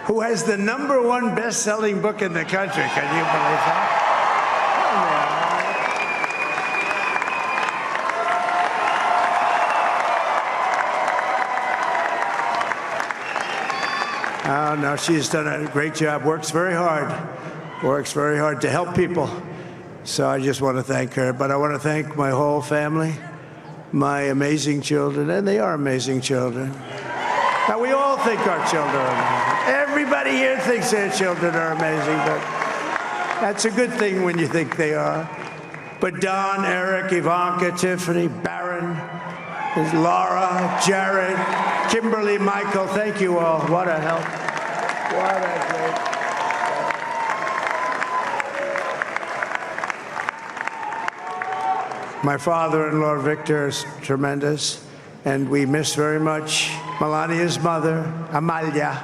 who has the #1 best-selling book in the country. Can you believe that? Oh, no, she's done a great job, works very hard to help people. So I just want to thank her. But I want to thank my whole family, my amazing children, and they are amazing children. Now, we all think our children are amazing. Everybody here thinks their children are amazing, but that's a good thing when you think they are. But Don, Eric, Ivanka, Tiffany, Barron, Laura, Jared, Kimberly, Michael, thank you all. What a help. What a great. My father-in-law, Victor, is tremendous, and we miss very much Melania's mother, Amalia.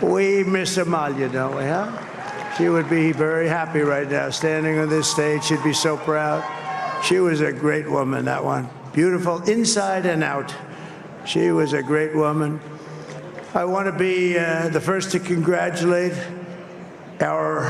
We miss Amalia, don't we, huh? She would be very happy right now, standing on this stage. She'd be so proud. She was a great woman, that one. Beautiful inside and out. She was a great woman. I want to be the first to congratulate our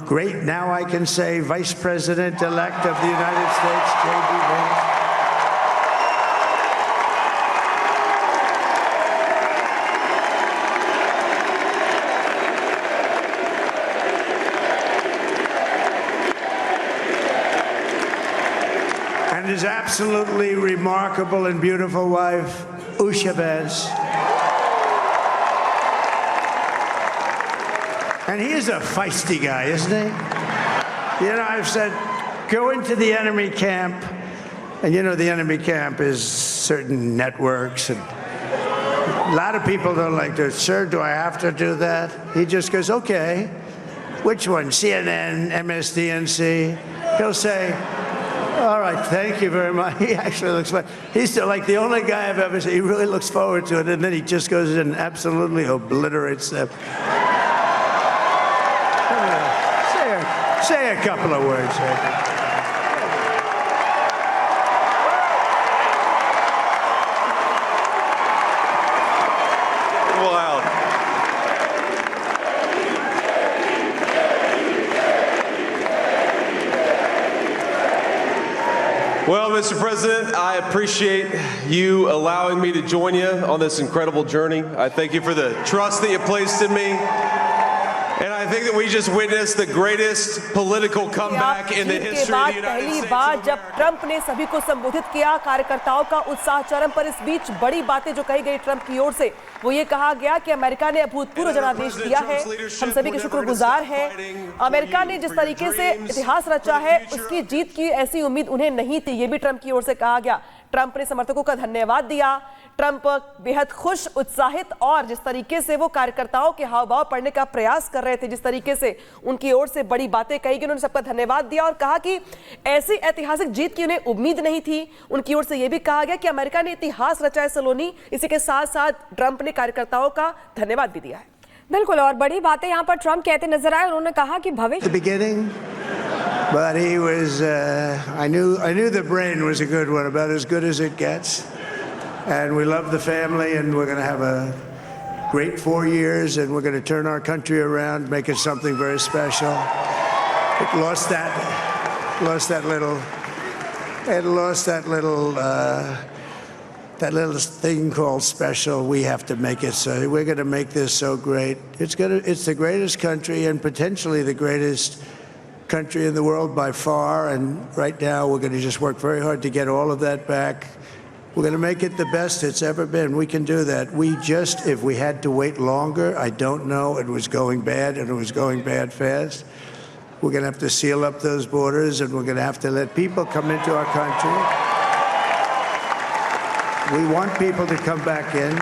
great, now I can say, Vice President-elect of the United States, J.D. Vance. And his absolutely remarkable and beautiful wife, Usha Vance. And he is a feisty guy, isn't he? You know, I've said, go into the enemy camp, and you know the enemy camp is certain networks, and a lot of people don't like to, sir, do I have to do that? He just goes, okay, which one, CNN, MSDNC? He'll say, all right, thank you very much. He actually looks fun. He's still like the only guy I've ever seen. He really looks forward to it, and then he just goes in and absolutely obliterates them. Say a couple of words. Wow. Well, Mr. President, I appreciate you allowing me to join you on this incredible journey. I thank you for the trust that you placed in me. And I think that we just witnessed the greatest political comeback in the history of the United States. पहली बार जब Trump ने सभी को संबोधित किया, कार्यकर्ताओं का उत्साह चरम पर। इस बीच बड़ी बातें जो कही गई ट्रंप की ओर से, वो ये कहा गया कि अमेरिका ने अभूतपूर्व जनादेश दिया है, हम सभी के शुक्रगुजार हैं। अमेरिका ने जिस तरीके से इतिहास रचा है, उसकी जीत की ऐसी उम्मीद उन्हें नहीं थी, ये भी ट्रंप की ओर से कहा गया। ट्रंप ने समर्थकों का धन्यवाद दिया। ट्रंप बेहद खुश, उत्साहित और जिस तरीके से वो कार्यकर्ताओं के हाव भाव पढ़ने का प्रयास कर रहे थे, जिस तरीके से उनकी ओर से बड़ी बातें कही गई, उन्होंने सबका धन्यवाद दिया और कहा कि ऐसी ऐतिहासिक जीत की उन्हें उम्मीद नहीं थी। उनकी ओर से यह भी कहा गया कि अमेरिका ने इतिहास रचा है सलोनी। इसी के साथ साथ ट्रंप ने कार्यकर्ताओं का धन्यवाद भी दिया है। बिल्कुल, और बड़ी बातें यहाँ पर ट्रंप कहते नजर आए। उन्होंने कहा कि भविष्य But he was, I knew the brain was a good one, about as good as it gets. And we love the family, and we're going to have a great 4 years, and we're going to turn our country around, make it something very special. It lost that little thing called special. We have to make it so. We're going to make this so great. It's the greatest country, and potentially the greatest country in the world by far, and right now we're going to just work very hard to get all of that back. We're going to make it the best it's ever been. We can do that. If we had to wait longer, I don't know. It was going bad, and it was going bad fast. We're going to have to seal up those borders, and we're going to have to let people come into our country. We want people to come back in,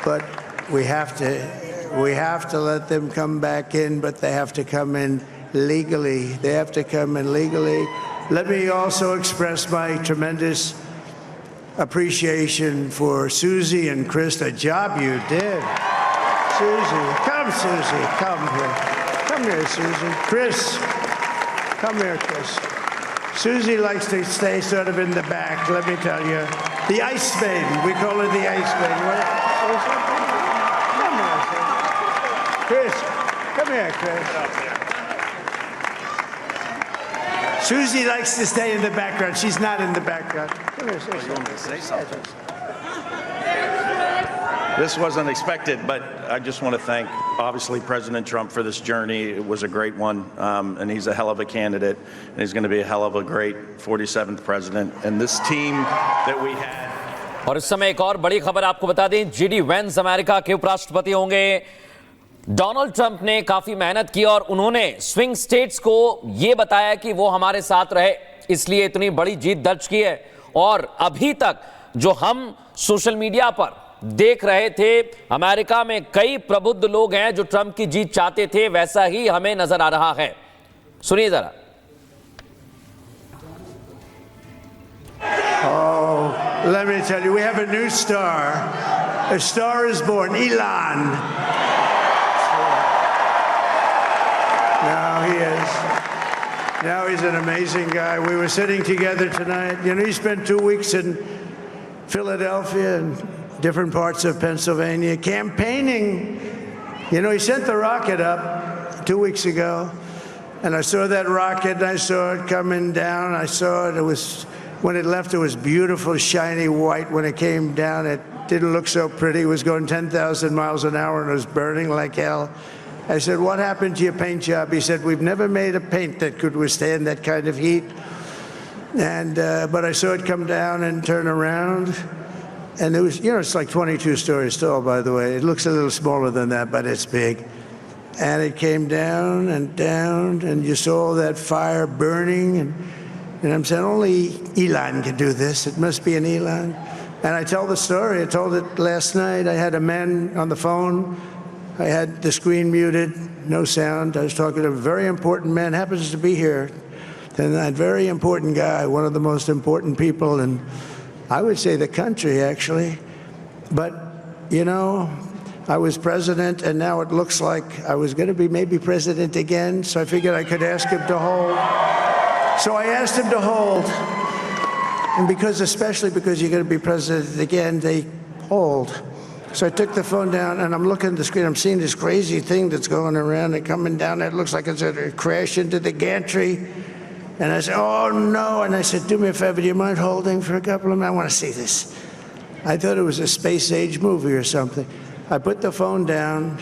but we have to let them come back in, but they have to come in legally. They have to come in legally. Let me also express my tremendous appreciation for Susie and Chris, the job you did. Susie, come here. Come here, Susie. Chris, come here, Chris. Susie likes to stay sort of in the back, let me tell you. The Ice Maiden, we call her the Ice Maiden. Come here, Susie. Chris, come here, Chris. Susie likes to stay in the background. She's not in the background. Come here, say something. Say something. This wasn't expected, but I just want to thank, obviously, President Trump for this journey. It was a great one, and he's a hell of a candidate, and he's going to be a hell of a great 47th president. And this team that we had. और इस समय एक और बड़ी खबर आपको बता दें, जीडी वेंस अमेरिका के उपराष्ट्रपति होंगे। डोनाल्ड ट्रंप ने काफी मेहनत की और उन्होंने स्विंग स्टेट्स को यह बताया कि वो हमारे साथ रहे, इसलिए इतनी बड़ी जीत दर्ज की है। और अभी तक जो हम सोशल मीडिया पर देख रहे थे, अमेरिका में कई प्रबुद्ध लोग हैं जो ट्रंप की जीत चाहते थे, वैसा ही हमें नजर आ रहा है। सुनिए जरा। Oh, let me tell you, we have a new star. A star is born, Elon. Now he is. Now he's an amazing guy. We were sitting together tonight. You know, he spent 2 weeks in Philadelphia and different parts of Pennsylvania campaigning. You know, he sent the rocket up 2 weeks ago, and I saw that rocket, and I saw it coming down. I saw it. It was, when it left, it was beautiful, shiny white. When it came down, it didn't look so pretty. It was going 10,000 miles an hour, and it was burning like hell. I said, what happened to your paint job? He said, we've never made a paint that could withstand that kind of heat. And but I saw it come down and turn around. And it was, you know, it's like 22 stories tall, by the way. It looks a little smaller than that, but it's big. And it came down, and you saw all that fire burning. And I'm saying, only Elon can do this. It must be an Elon. And I tell the story. I told it last night. I had a man on the phone. I had the screen muted, no sound. I was talking to a very important man, happens to be here. And that very important guy, one of the most important people in, I would say, the country, actually. But, you know, I was president, and now it looks like I was going to be maybe president again, so I figured I could ask him to hold. So I asked him to hold. And especially because you're going to be president again, they hold. So I took the phone down, and I'm looking at the screen. I'm seeing this crazy thing that's going around and coming down. It looks like it's going to crash into the gantry. And I said, oh, no. And I said, do me a favor. Do you mind holding for a couple of minutes? I want to see this. I thought it was a space-age movie or something. I put the phone down.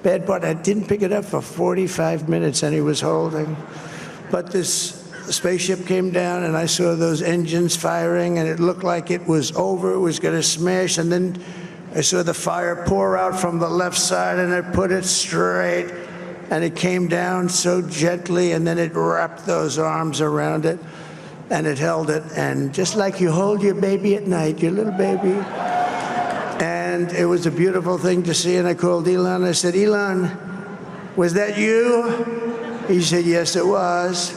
Bad part, I didn't pick it up for 45 minutes, and he was holding. But this spaceship came down, and I saw those engines firing, and it looked like it was over. It was going to smash. And then I saw the fire pour out from the left side, and it put it straight, and it came down so gently, and then it wrapped those arms around it, and it held it, and just like you hold your baby at night, your little baby. And it was a beautiful thing to see, and I called Elon. I said, Elon, was that you? He said, yes, it was.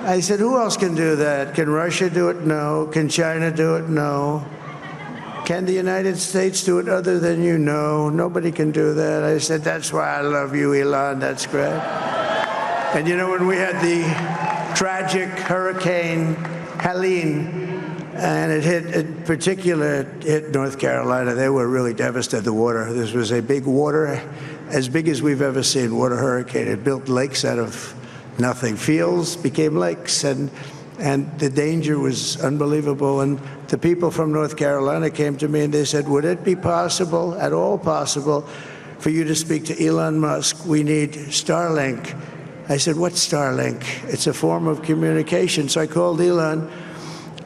I said, who else can do that? Can Russia do it? No. Can China do it? No. Can the United States do it other than you? No, nobody can do that. I said, that's why I love you, Elon. That's great. And you know, when we had the tragic Hurricane Helene, and it hit North Carolina, they were really devastated, the water. This was a big water, as big as we've ever seen, water hurricane. It built lakes out of nothing. Fields became lakes, and the danger was unbelievable. And the people from North Carolina came to me and they said, would it be possible, at all possible, for you to speak to Elon Musk? We need Starlink. I said, what's Starlink? It's a form of communication. So I called Elon,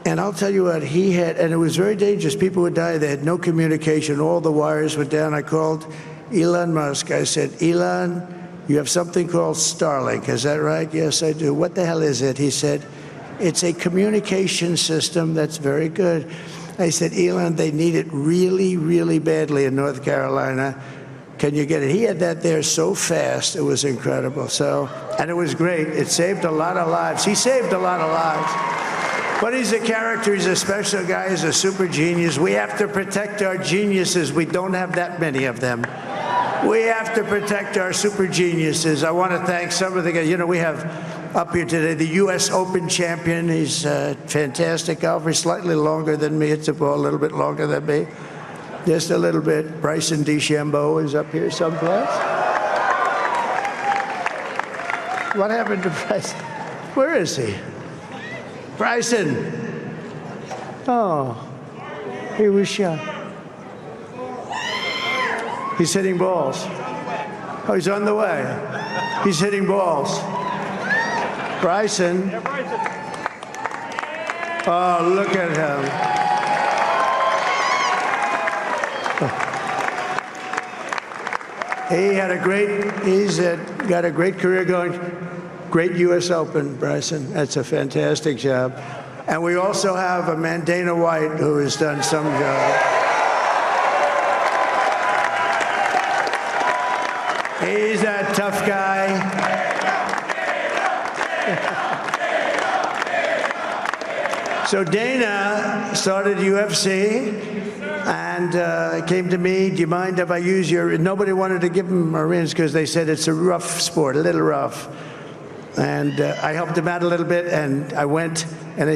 and I'll tell you what, he had, and it was very dangerous. People would die. They had no communication. All the wires were down. I called Elon Musk. I said, Elon, you have something called Starlink. Is that right? Yes, I do. What the hell is it? He said, it's a communication system that's very good. I said, Elon, they need it really, really badly in North Carolina. Can you get it? He had that there so fast. It was incredible. So, and it was great. It saved a lot of lives. He saved a lot of lives. But he's a character. He's a special guy. He's a super genius. We have to protect our geniuses. We don't have that many of them. We have to protect our super geniuses. I want to thank some of the guys. You know, we have up here today the U.S. Open champion. He's a fantastic golfer. Slightly longer than me. It's a little bit longer than me. Just a little bit. Bryson DeChambeau is up here someplace. What happened to Bryson? Where is he? Bryson. Oh, he was shot. He's hitting balls. Oh, he's on the way. He's hitting balls. Bryson. Oh, look at him. He's got a great career going. Great U.S. Open, Bryson. That's a fantastic job. And we also have a man, Dana White, who has done some job. He's a tough guy. So Dana started UFC and came to me, do you mind if I use your, nobody wanted to give him Marines because they said it's a rough sport, a little rough. And I helped him out a little bit, and I went and